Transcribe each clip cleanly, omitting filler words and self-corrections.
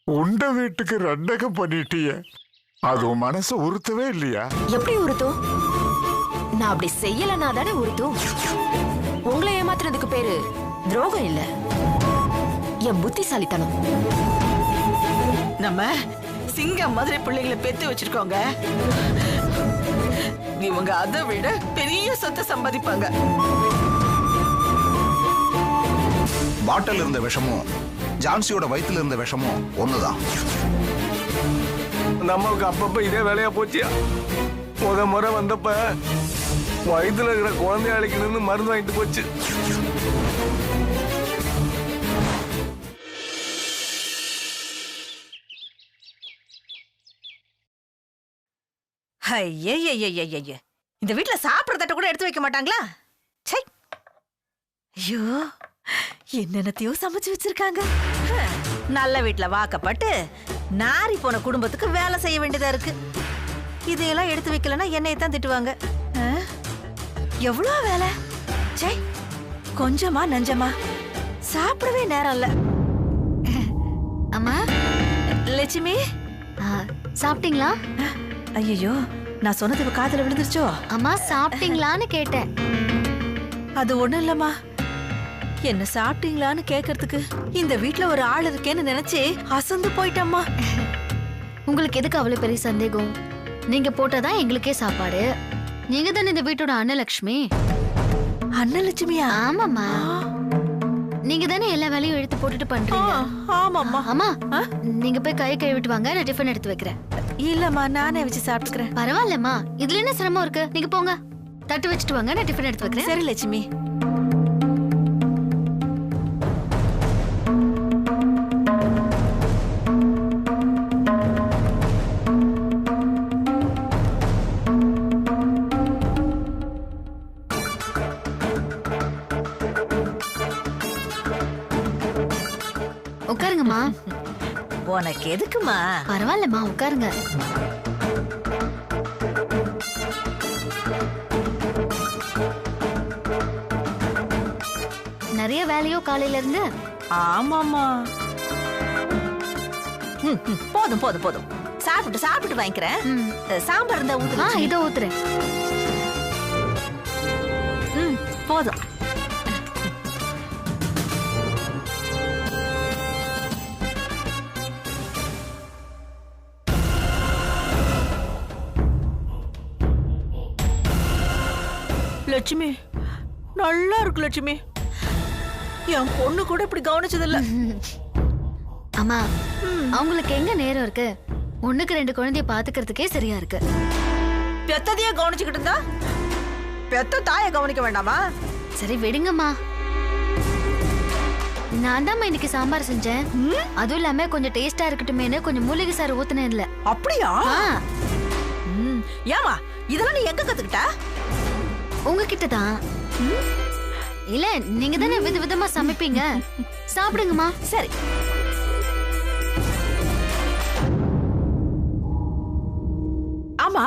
உண்ட வீட்டுக்கு ரெண்டகம் பண்ணிட்டிய, அது உன் மனசை உறுத்தவே இல்லையா? எப்படி உறுத்தும்? நான் அப்படி செய்யலனா தானே உறுத்தும். உங்களை ஏமாத்துறதுக்கு பேரு துரோகம் இல்ல, என் புத்திசாலித்தனம். நம்ம சிங்கம் மாதிரி பிள்ளைகளை பெத்து வச்சிருக்கோங்க. இவங்க அதை விட பெரிய சொத்தை சம்பாதிப்பாங்க. பாட்டில் இருந்த விஷமும் ஜான்சியோட வயிற்றுல இருந்த விஷமும் ஒண்ணுதான். நமக்கு அப்பப்ப இதே வேலையா போச்சியா? முறை வந்தப்ப வயிற்றுல இருக்கிற குழந்தைய அழைக்கணும்னு மருந்து வாங்கிட்டு போச்சு. ஐய, இந்த வீட்டுல சாப்பிடுற தட்டை கூட எடுத்து வைக்க மாட்டாங்களா? ஐயோ, என்னென்னத்தையோ சமைச்சு வச்சிருக்காங்க. நல்ல வீட்டுல வாக்கப்பட்டு நாரி போன குடும்பத்துக்கு வேலை செய்ய வேண்டியதா இருக்கு. இதையெல்லாம் எடுத்து வைக்கலன்னா என்னையத்தான் திட்டுவாங்க. எவ்வளோ வேலை! கொஞ்சமா நஞ்சமா சாப்பிடவே நேரம் இல்ல. அம்மா, லட்சுமி சாப்பிட்டீங்களா? ஐயோ, நான் சொன்னதுக்கு காதுல விழுந்துருச்சோ? அம்மா, சாப்பிட்டீங்களான்னு கேட்டேன். அது ஒண்ணும் இல்லம்மா, என்ன சாப்பிட்டீங்களான்னு கேக்குறதுக்கு இந்த வீட்டுல ஒரு ஆள் இருக்கேன்னு நினைச்சு அசந்து போயிட்டம்மா. உங்களுக்கு எதுக்கு அவ்வளவு பெரிய சந்தேகம்? நீங்க போட்டாதான் எங்களுக்கே சாப்பாடு. நீங்க தானே இந்த வீட்டோட அன்னலட்சுமி. அன்னலட்சுமியா? ஆமாம்மா, நீங்க தானே எல்லா வேலையும் எடுத்து போட்டுட்டு பண்றீங்க. ஆமாம்மா. அம்மா, நீங்க போய் கை கழுவிட்டு வாங்க, நான் டிஃபன் எடுத்து வைக்கிறேன். இல்லம்மா, நானே வச்சு சாப்பிட்டுக்கிறேன். பரவாயில்லம்மா, இதுல என்ன சிரமம் இருக்கு? நீங்க போங்க, தட்டு வச்சுட்டு வாங்க, நான் டிஃபன் எடுத்து வைக்கிறேன். சரி லட்சுமி. உட்காருங்கம்மா. உனக்கு எதுக்குமா? பரவாயில்லம்மா, உட்காருங்க. நிறைய வேலையோ காலையில இருந்து? ஆமாமா. போதும் போதும் போதும், சாப்பிட்டு வாங்கிக்கிறேன். சாம்பார் இருந்தா ஊத்துறா? இதோ ஊத்துறேன். போதும். லட்சுமி, நல்லா இருக்கு லட்சுமி. என் பொண்ணு கூட இப்படி கவனிச்சதில்ல. அம்மா, அவங்களுக்கு எங்க நேரம் இருக்கு? ஒண்ணுக்கு 2 குழந்தைய பாத்துக்கிறதுக்கே சரியா இருக்கு. பெத்ததையே கவனிச்சுக்கிட்டு இருந்தா பெத்த தாயை கவனிக்க வேண்டாமா? சரி விடுங்கம்மா. நான் தான் இன்னைக்கு சாம்பார் செஞ்சேன். அதுவும் இல்லாம கொஞ்சம் டேஸ்டா இருக்கட்டுமேனு கொஞ்சம் மூலிகை சாறு ஊத்துனேன் இல்ல. அப்படியா? ஏமா, இதெல்லாம் நீ எங்க கத்துக்கிட்ட? உங்ககிட்ட தான். இல்ல, நீங்க தானே விதவிதமா சமைப்பீங்க. சாப்பிடுங்கம்மா. சரி. ஆமா,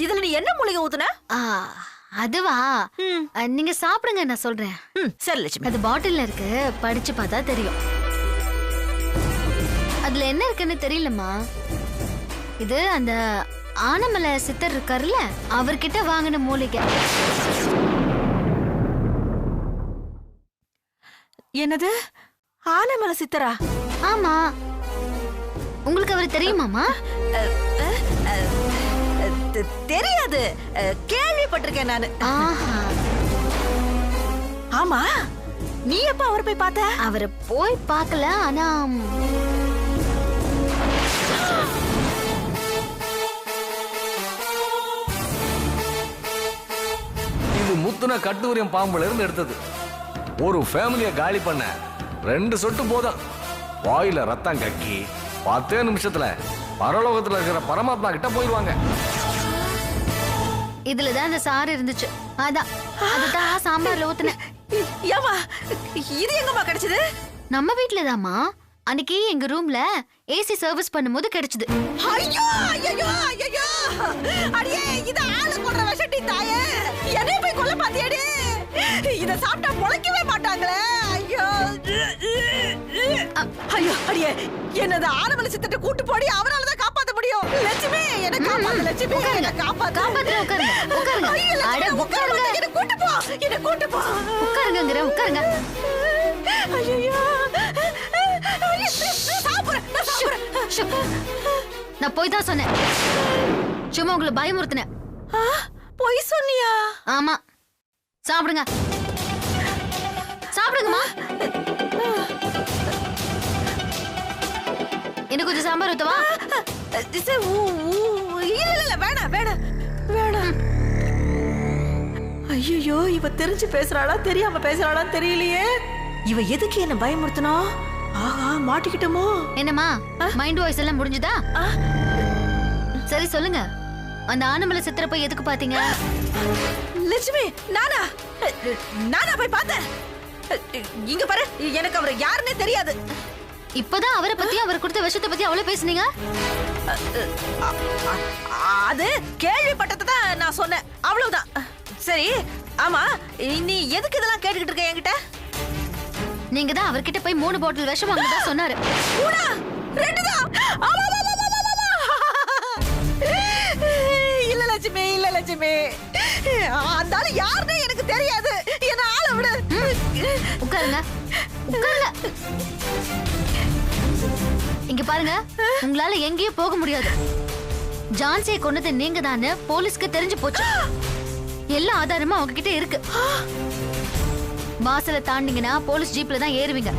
இதுல நீ என்ன மூலிகை ஊத்துன? அதுவா, நீங்க சாப்பிடுங்க, நான் சொல்றேன். சரி லட்சுமி. அது பாட்டில்ல இருக்கு, படிச்சு பார்த்தா தெரியும். அதுல என்ன இருக்குன்னு தெரியலம்மா. இது அந்த ஆனமலை சித்தர் இருக்காருல்ல, அவர்கிட்ட வாங்கின மூலிகை. என்னது? ஆனமலை சித்தரா? ஆமா. உங்களுக்கு அவர் தெரியுமாமா? தெரியாது, கேள்விப்பட்டிருக்கேன் நானு. ஆமா, நீ எப்ப அவரை போய் பார்த்த? அவரை போய் பார்க்கல, ஆனா இது முத்துன கட்டுரியம் பாம்புல இருந்து எடுத்தது. ஒரு ஃபேமிலியை காலி பண்ண 2 சொட்டு போதும். வாயில ரத்தம் கக்கி 10 நிமிஷத்துல பரலோகத்துல இருக்கிற பரமாத்மா கிட்ட போயிடுவாங்க. இதுலதான் அந்த சாறு இருந்துச்சு. அதுதான் சாம்பார்ல ஊத்துனேன். ஏமா, இது எங்கம்மா கிடைச்சது? நம்ம வீட்டுலதாம்மா. அன்னைக்கு எங்க ரூம்ல ஏசி சர்வீஸ் பண்ணும்போது கிடைச்சது. ஐயோ ஐயோ ஐயோ, அடியே, இது ஆளு கொன்ற விஷட்டி தாயே. இத சாப்பிட்டா பொழைக்கவே மாட்டாங்களே. ஐயோ ஐயோ அடியே, என்னது ஆனமலை சித்தட்ட கூட்டு போடி, அவனால தான் காப்பாத்த முடியும். லட்சுமி என்ன காப்பாத்து, லட்சுமி என்ன காப்பாத்து. காப்பாத்துற உட்காருங்க உட்காருங்க. அட உட்காருங்க. என்ன கூட்டு போ, என்ன கூட்டு போ. உட்காருங்கங்கற உட்காருங்க. ஐயோ சாப்பிடுறேன். நான் போய் தான் சொன்னேன். சும்மா உங்களை பயமுறுத்தினேன். போய் சொன்னியா? ஆமா. சாப்பிடுங்க சாப்பிடுங்கம்மா. எனக்கு கொஞ்சம் சாம்பார் ஊத்தவா? இல்ல வேணாம் வேணாம் வேணாம். ஐயோ இவ தெரிஞ்சு பேசுறாளா தெரியாம பேசுறாளான்னு தெரியலையே. இவ எதுக்கு என்ன பயமுறுத்தனா? ஆஹா மாட்டிக்கிட்டோமோ. என்னம்மா மைண்ட் வாய்ஸ் எல்லாம் முடிஞ்சுதா? சரி சொல்லுங்க, அந்த ஆனமலை சித்திர போய் எதுக்கு பாத்தீங்க? லட்சுமி நானா நானா போய் பார்த்தேன். இங்க பாரு, எனக்கு அவர் யாருன்னே தெரியாது. இப்பதான் அவரை பத்தி அவர் கொடுத்த விஷயத்தை பத்தி அவ்வளவு பேசுனீங்க. அது கேள்விப்பட்டதை தான் நான் சொன்னேன், அவ்வளவுதான். சரி ஆமா, நீ எதுக்கு இதெல்லாம் கேட்டுக்கிட்டு இருக்க என்கிட்ட? நீங்க தான் அவர்கிட்ட போய் 3 பாட்டில் விஷம் வாங்கினதா சொன்னாரு. 2 தான். இல்ல லட்சுமி, இல்ல லட்சுமி, அந்த ஆளு யாருன்னு எனக்கு தெரியாது. என்ன ஆளை விடு. உட்காருங்க உட்காருங்க. இங்க பாருங்க, உங்களால எங்கேயும் போக முடியாது. ஜான்சியை கொன்னது நீங்க தானே போலீஸ்க்கு தெரிஞ்சு போச்சு. எல்லா ஆதாரமும் அவங்க கிட்ட இருக்கு. வாசலை தாண்டிங்கன்னா போலீஸ் ஜீப்ல தான் ஏறுவீங்க.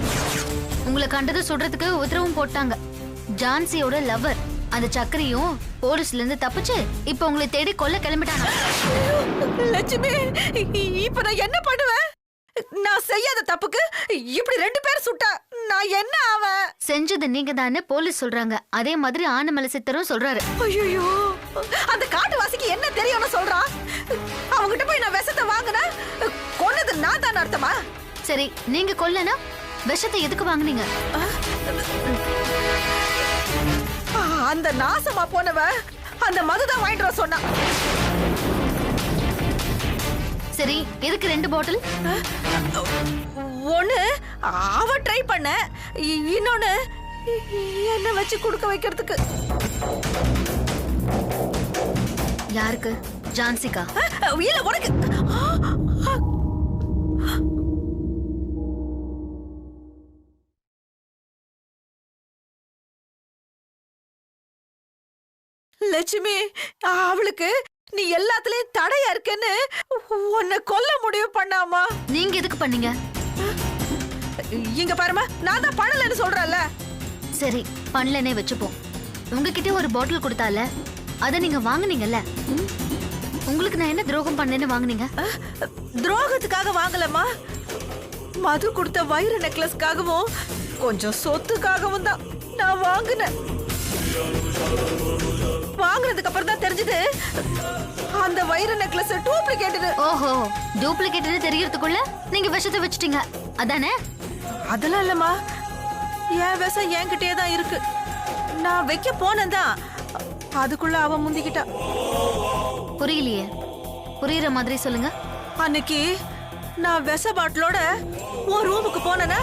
உங்களை கண்டது சொல்றதுக்கு உத்தரவும் போட்டாங்க. ஜான்சியோட லவர் அந்த சக்கரையும் போலீஸ்ல இருந்து தப்பிச்சு இப்ப உங்களை தேடி கொல்ல கிளம்பிட்டாங்க. லட்சுமி, இப்ப நான் என்ன பண்ணுவேன்? நான் செய்யாத தப்புக்கு இப்படி 2 பேர் சுட்டா நான் என்ன ஆவேன்? செஞ்சது நீங்க தானே போலீஸ் சொல்றாங்க. அதே மாதிரி ஆனமலை சித்தரும் சொல்றாரு. ஐயோ, அந்த காட்டுவாசிக்கு என்ன தெரியும்னு சொல்றான். அவங்கிட்ட போய் நான் விஷத்தை வாங்கினா கொன்னது நான் தான் அர்த்தமா? சரி, நீங்க கொல்லனா விஷத்தை எதுக்கு வாங்குனீங்க? அந்த நாசமா போனவ அந்த மதுதான் வாங்கிட்டு வர சொன்னா. சரி, எதுக்கு 2 பாட்டில்? ஒண்ணு அவ ட்ரை பண்ண, இன்னொன்னு என்ன வச்சு குடுக்க வைக்கிறதுக்கு. யாருக்கு? ஜான்சிகா? இல்ல உனக்கு. லட்சுமி, அவளுக்கு நீ எல்லாத்துலயும் தடையா இருக்கேன்னு உன்னை கொல்ல முடிவு பண்ணாமா? நீங்க எதுக்கு பண்ணீங்க? இங்க பாருமா, நான் தான் பண்ணலன்னு சொல்றேன்ல. சரி, பண்ணலனே வச்சுப்போம். உங்ககிட்ட ஒரு பாட்டில் கொடுத்தால அத நீங்க வாங்குனீங்கல்ல, உங்களுக்கு நான் என்ன துரோகம் பண்ணேன்னு வாங்குனீங்க? துரோகத்துக்காக வாங்கலமா, மது கொடுத்த வைர நெக்லஸ்க்காகவும் கொஞ்சம் சொத்துக்காகவும் தான் நான் வாங்கினேன். வாங்குனதுக்கு அப்புறம் தான் தெரிஞ்சது அந்த வைர நெக்லஸ் டூப்ளிகேட். ஓஹோ, டூப்ளிகேட்னு தெரியறதுக்குள்ள நீங்க விஷத்தை வச்சிட்டீங்க அதானே? அதெல்லாம் இல்லம்மா, என் விஷம் என்கிட்டயே தான் இருக்கு. நான் வைக்க போனேன்தான், அதுக்குள்ள அவ முந்திக்கிட்டா. புரியலையே, புரியுற மாதிரி சொல்லுங்க. அன்னைக்கு நான் விஷ பாட்டிலோட உன் ரூமுக்கு போனேனா,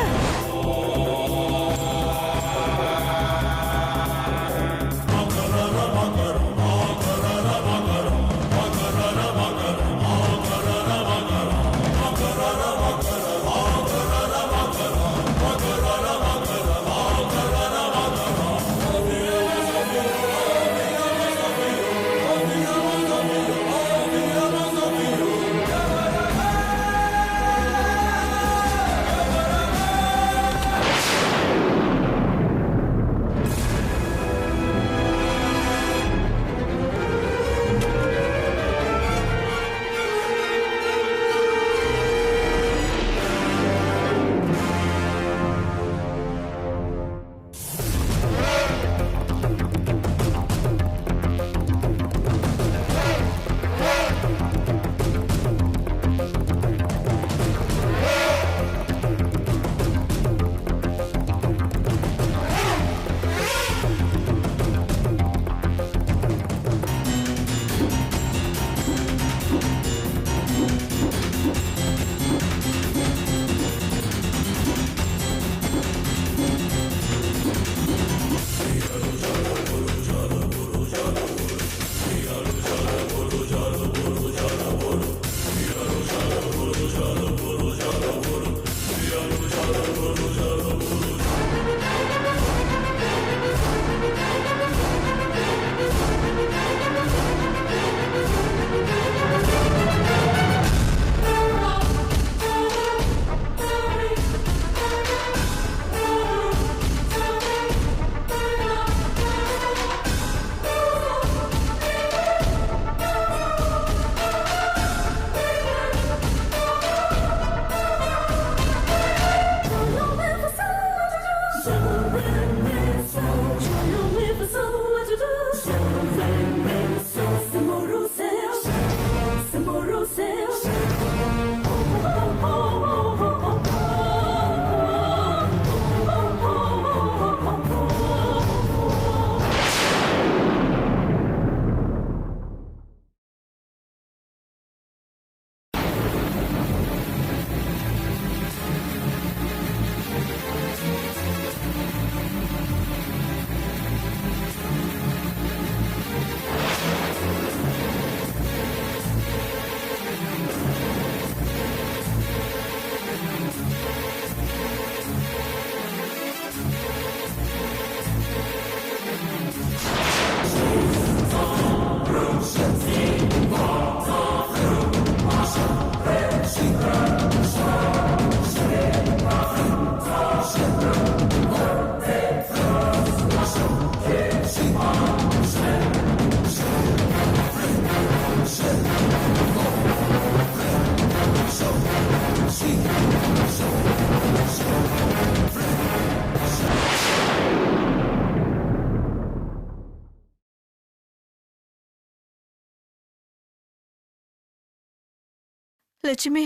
லட்சுமி,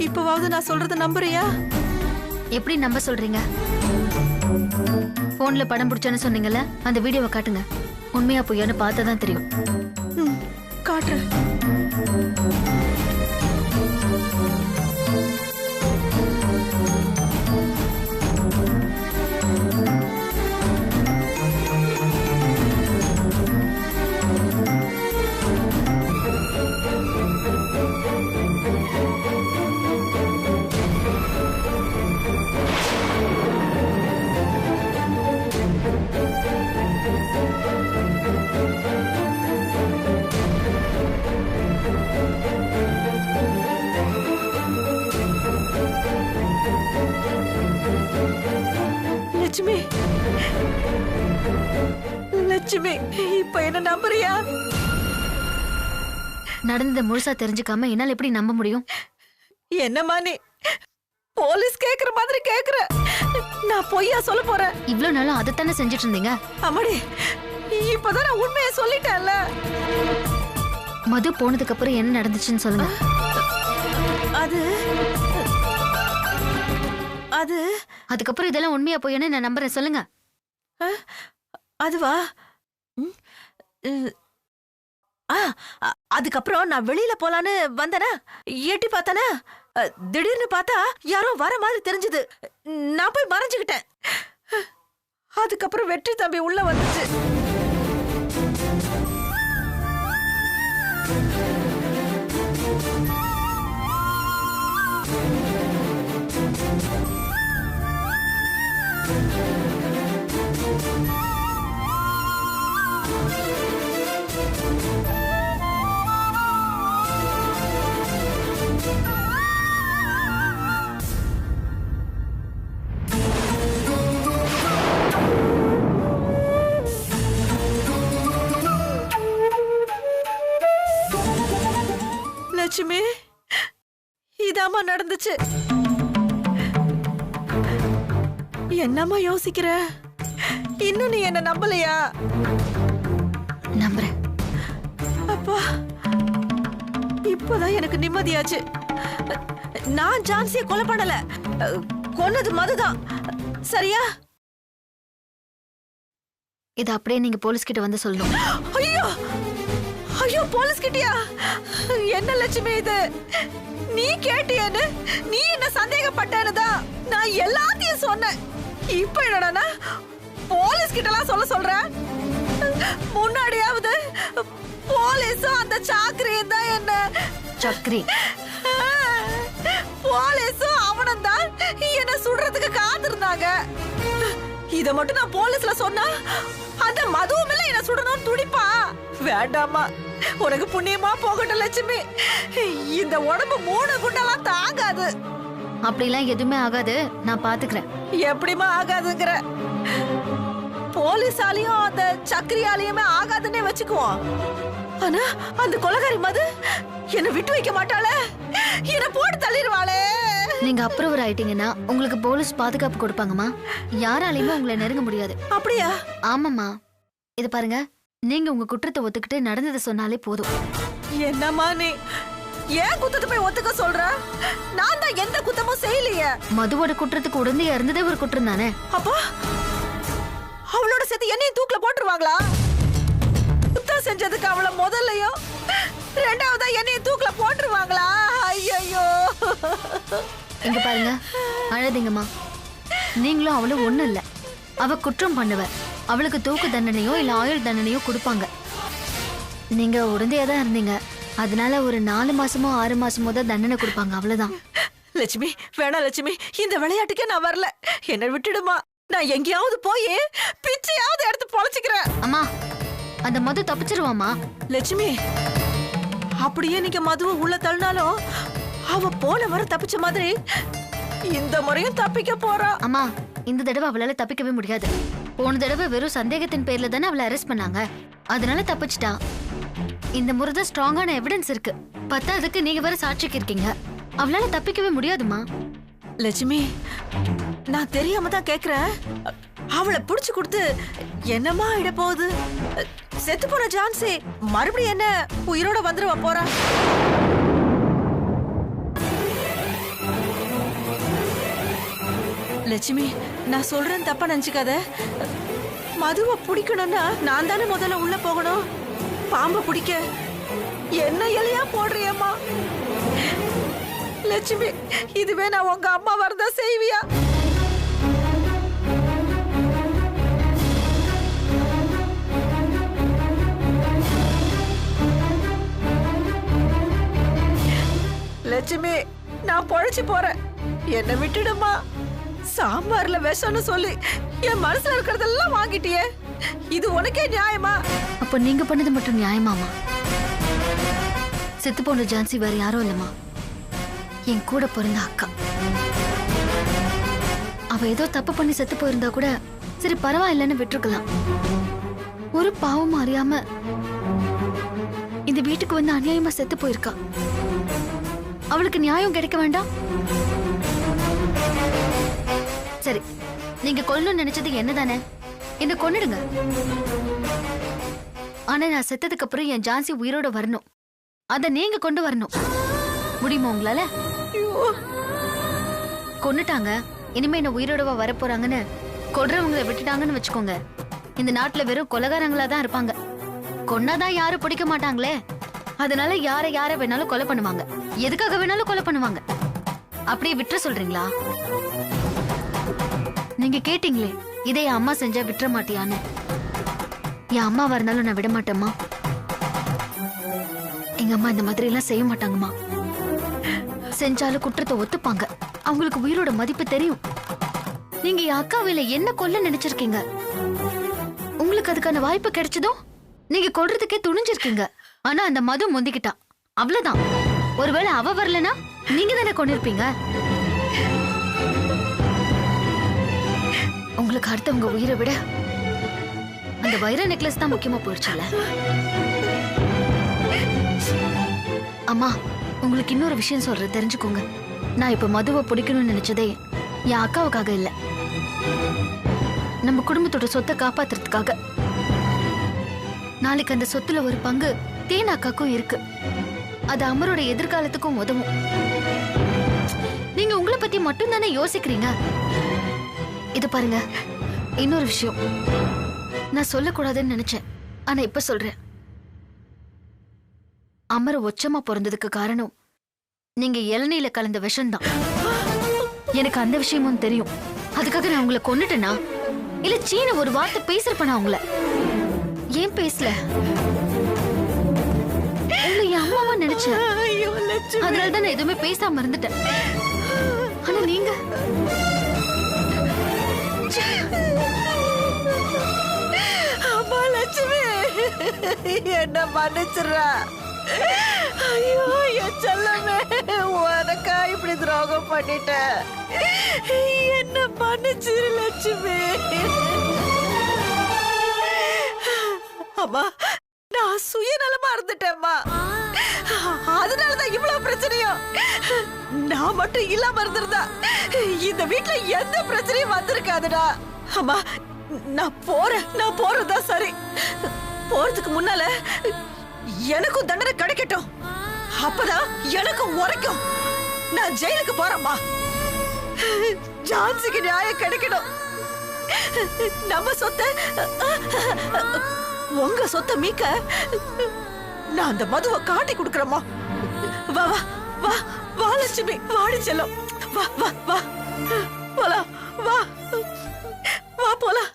இப்பவாவது நான் சொல்றத நம்புறியா? எப்படி நம்ப சொல்றீங்க? போன்ல படம் பிடிச்சேன்னு சொன்னீங்கல்ல, அந்த வீடியோவை காட்டுங்க. உண்மையா பொய்யான்னு பார்த்ததான் தெரியும். காட்டுறேன். லட்சுமி, லட்சுமி, இப்ப என்ன நம்புறியா? நடந்ததை முழுசா தெரிஞ்சுக்காம என்னால எப்படி நம்ப முடியும்? என்னம்மா நீ போலீஸ் கேக்குற மாதிரி கேக்குற? நான் பொய்யா சொல்ல போறேன்? இவ்வளவு நாளும் அதைத்தானே செஞ்சுட்டு இருந்தீங்க. அம்மாடி, இப்பதான் நான் உண்மையை சொல்லிட்டேன்ல. மது போனதுக்கு அப்புறம் என்ன நடந்துச்சுன்னு சொல்லுங்க. அது அது அதுக்கப்புறம் இதெல்லாம் உண்மையா பொய்யான்னு நான் நம்புறேன். சொல்லுங்க. அதுவா? அதுக்கப்புறம் நான் வெளியில போலான்னு வந்தனா, எட்டி பார்த்தானா, திடீர்னு பார்த்தா யாரோ வர மாதிரி தெரிஞ்சது. நான் போய் மறைஞ்சுக்கிட்டேன். அதுக்கப்புறம் வெற்றி தம்பி உள்ள வந்துச்சு. லட்சுமி, இதாம்மா நடந்துச்சு. என்னம்மா யோசிக்கிற? இன்னும் நீ என்ன நம்பலையா? நம்புறேன். அப்பா, இப்பதான் எனக்கு நிம்மதியாச்சு. நான் ஜான்சியை கொலை பண்ணல, கொன்னது மதுதான். சரியா? இது அப்படியே நீங்க போலீஸ் கிட்ட வந்து சொல்லணும். ஐயோ ஐயோ, போலீஸ் கிட்டியா? என்ன லட்சுமி இது? நீ கேட்டியான்னு, நீ என்ன சந்தேகப்பட்டேன்னுதான் நான் எல்லாத்தையும் சொன்னேன். இப்ப என்னடா போலீஸ் கிட்டலாம் சொல்ற? முன்னாடியாவது போலீஸும் அந்த சாக்கரியும் தான் என்ன. சக்கரி, போலீஸும் அவனும் தான் என்ன சுடுறதுக்கு காத்திருந்தாங்க. இத மட்டும் நான் போலீஸ்ல சொன்னா அந்த மதுவும் இல்ல என்ன சுடணும்னு துடிப்பா. வேண்டாமா, உனக்கு புண்ணியமா போகட்டும் லட்சுமி. இந்த உடம்பு 3 குண்டெல்லாம் தாங்காது. அப்படிலாம் எதுவுமே ஆகாது, நான் பாத்துக்கிறேன். எப்படிமா ஆகாதுங்கிற? போலீஸாலையும் அந்த சக்கரியாலையுமே ஆகாதுன்னே வச்சுக்குவோம். ஆனா அந்த கொலைகாரி மது என்ன விட்டு வைக்க மாட்டாளே, என்ன போட்டு தள்ளிடுவாளே. நீங்க அப்ரூவர் ஆயிட்டீங்கன்னா உங்களுக்கு போலீஸ் பாதுகாப்பு கொடுப்பாங்கம்மா. யாராலையுமே உங்களை நெருங்க முடியாது. அப்படியா? ஆமாம்மா. இது பாருங்க, நீங்க உங்க குற்றத்தை ஒத்துக்கிட்டு நடந்ததை சொன்னாலே போதும். என்னம்மா நீ ஏன் குத்தத்தை போய் ஒத்துக்க சொல்ற? நான் தான் எந்த குத்தமும் செய்யலையே. மதுவோட குற்றத்துக்கு உடந்தையா இருந்ததே ஒரு குற்றம் தானே. அப்பா, அவளோட சேர்த்து என்னையும் தூக்குல போட்டுருவாங்களா? குத்தம் செஞ்சதுக்கு அவளை முதல்லையும் ரெண்டாவதா என்னையும் தூக்குல போட்டுருவாங்களா? ஐயோ, இங்க பாருங்க, அழாதீங்கம்மா. நீங்களும் அவளும் ஒண்ணும் இல்ல. அவ குற்றம் பண்ணுவ. அவளுக்கு தூக்கு தண்டனையோ இல்ல ஆயுள் தண்டனையோ கொடுப்பாங்க. நீங்க உடந்தையா தான் இருந்தீங்க, அதனால ஒரு 4 மாசமோ 6 மாசமோ தான் தண்டனை கொடுப்பாங்க, அவ்வளவுதான். லட்சுமி, வேணாம் லட்சுமி, இந்த விளையாட்டுக்கே நான் வரல. என்ன விட்டுடுமா. நான் எங்கேயாவது போய் பிச்சையாவது எடுத்து பொழைச்சுக்கிறேன். அம்மா, அந்த மது தப்பிச்சிருவாமா. லட்சுமி, அப்படியே நீங்க மதுவை உள்ள தள்ளினாலும் அவ போன வர தப்பிச்ச மாதிரி இந்த முறையும் தப்பிக்க போறா. அம்மா, இந்த தடவை அவளால தப்பிக்கவே முடியாது. போன தடவை வெறும் சந்தேகத்தின் பேர்ல தானே அவளை அரெஸ்ட் பண்ணாங்க, அதனால தப்பிச்சிட்டா. இந்த முறை தான் ஸ்ட்ராங்கான எவிடன்ஸ் இருக்கு. பத்தாவதுக்கு நீங்க வேற சாட்சிக்கு இருக்கீங்க. அவளால தப்பிக்கவே முடியாதுமா. லட்சுமி, நான் தெரியாம தான் கேக்குறேன். அவளை புடிச்சு கொடுத்து என்னமா ஆயிட போகுது? செத்து போன ஜான்சி மறுபடியும் என்ன உயிரோட வந்துருவா போறா? லட்சுமி, நான் சொல்றேன் தப்பா நினைச்சுக்காத. மதுவை பிடிக்கணும்னா நான் தானே முதல்ல உள்ள போகணும். பாம்பை பிடிக்க என்ன இலையா போடுறியம்மா? லட்சுமி, இதுவே நான் உங்க அம்மா வரதா செய்வியா? லட்சுமி, நான் பொழைச்சு போறேன், என்ன விட்டுடுமா. சாம்பார்ல விஷம்னு சொல்லி என் மனசுல இருக்கிறதெல்லாம் வாங்கிட்டியே, இது உனக்கே நியாயமா? அப்ப நீங்க பண்ணது மட்டும் நியாயமாமா? செத்து போன ஜான்சி வேற யாரும் இல்லம்மா, என் கூட பிறந்த அக்கா. அவ ஏதோ தப்பு பண்ணி செத்து போயிருந்தா கூட சரி பரவாயில்லன்னு விட்டுருக்கலாம். ஒரு பாவமும் அறியாம இந்த வீட்டுக்கு வந்து அநியாயமா செத்து போயிருக்கா. அவளுக்கு நியாயம் கிடைக்க வேண்டாம்? சரி, நீங்க கொல்லணும்னு நினைச்சது என்னதானே, என்ன கொன்னுடுங்க. ஆனா நான் செத்ததுக்கு அப்புறம் என் ஜான்சி உயிரோட வரணும். அத நீங்க கொண்டு வரணும். முடியுமா உங்களால? கொன்னுட்டாங்க, இனிமே என்ன உயிரோடவா வரப்போறாங்கன்னு கொல்றவங்களை விட்டுட்டாங்கன்னு வச்சுக்கோங்க, இந்த நாட்டுல வெறும் கொலைகாரங்களா தான் இருப்பாங்க. கொன்னாதான் யாரும் பிடிக்க மாட்டாங்களே, அதனால யார வேணாலும் கொலை பண்ணுவாங்க, எதுக்காக வேணாலும் கொலை பண்ணுவாங்க. அப்படியே விட்டுற சொல்றீங்களா? நீங்க கேட்டீங்களே இதை என் அம்மா செஞ்சா விட்டுற மாட்டியான்னு. என் அம்மாவா இருந்தாலும் நான் விட மாட்டேம்மா. எங்க அம்மா இந்த மாதிரி எல்லாம் செய்ய மாட்டாங்கம்மா. செஞ்சாலும் குற்றத்தை ஒத்துப்பாங்க, அவங்களுக்கு உயிரோட மதிப்பு தெரியும். நீங்க என் அக்காவில என்ன கொல்ல நினைச்சிருக்கீங்க, உங்களுக்கு அதுக்கான வாய்ப்பு கிடைச்சதும் நீங்க கொல்றதுக்கே துணிஞ்சிருக்கீங்க. ஆனா அந்த மது முந்திக்கிட்டா, அவ்வளவுதான். ஒருவேளை அவ வரலனா நீங்க தானே கொண்டிருப்பீங்க. உங்களுக்கு அடுத்தவங்க உயிரை விட அந்த வைர நெக்லஸ் தான் முக்கியமா போயிடுச்சுல்ல. அம்மா, உங்களுக்கு இன்னொரு விஷயம் சொல்றேன், தெரிஞ்சுக்கோங்க. நான் இப்ப மதுவை பிடிக்கணும்னு நினைச்சதே என் அக்காவுக்காக இல்ல, நம்ம குடும்பத்தோட சொத்தை காப்பாத்துறதுக்காக. நாளைக்கு அந்த சொத்துல ஒரு பங்கு தேன் அக்காக்கும் இருக்கு, அது அமரோட எதிர்காலத்துக்கும் உதவும். நீங்க உங்களை பத்தி மட்டும் தானே யோசிக்கிறீங்க. இது பாருங்க, இன்னொரு விஷயம் நான் சொல்லக்கூடாதுன்னு நினைச்சேன், ஆனா இப்ப சொல்றேன். அமர ஒச்சமா பிறந்ததுக்கு காரணம் நீங்க இளநீல கலந்த விஷம்தான். எனக்கு அந்த விஷயமும் தெரியும். அதுக்காக நான் உங்களை கொன்னுட்டேனா இல்ல சீன ஒரு வார்த்தை பேசிருப்பேனா உங்களை? ஏன் பேசல? உங்களை என் அம்மாவா நினைச்சேன், அதனாலதான் நான் எதுவுமே பேசாம இருந்துட்டேன். ஆனா நீங்க அம்மா லட்சுமி, என்ன மன்னிச்சிடுறா. ஐயோ என் செல்லமே, உனக்கா இப்படி துரோகம் பண்ணிட்ட, என்ன மன்னிச்சிரு லட்சுமி. அம்மா, நான் சுயநலமா இருந்துட்டேம்மா, அதனாலதான் இவ்வளவு பிரச்சனையும். நான் மட்டும் இல்லாம இருந்திருந்தா இந்த வீட்டுல எந்த பிரச்சனையும் வந்திருக்காதுடா. அம்மா, நான் போறதா சரி. போறதுக்கு முன்னால எனக்கும் தண்டனை கிடைக்கட்டும், அப்பதான் எனக்கும் உரைக்கும். நான் ஜெயிலுக்கு போறேம்மா. ஜான்சிக்கு நியாயம் கிடைக்கணும். நம்ம சொத்தை, உங்க சொத்தை மீக்க நான் அந்த மதுவை காட்டி கொடுக்கறேம்மா. வா வா வா வா லட்சுமி, வாடி செல்லம், வா வா வா போலாம், வா வா போலாம்.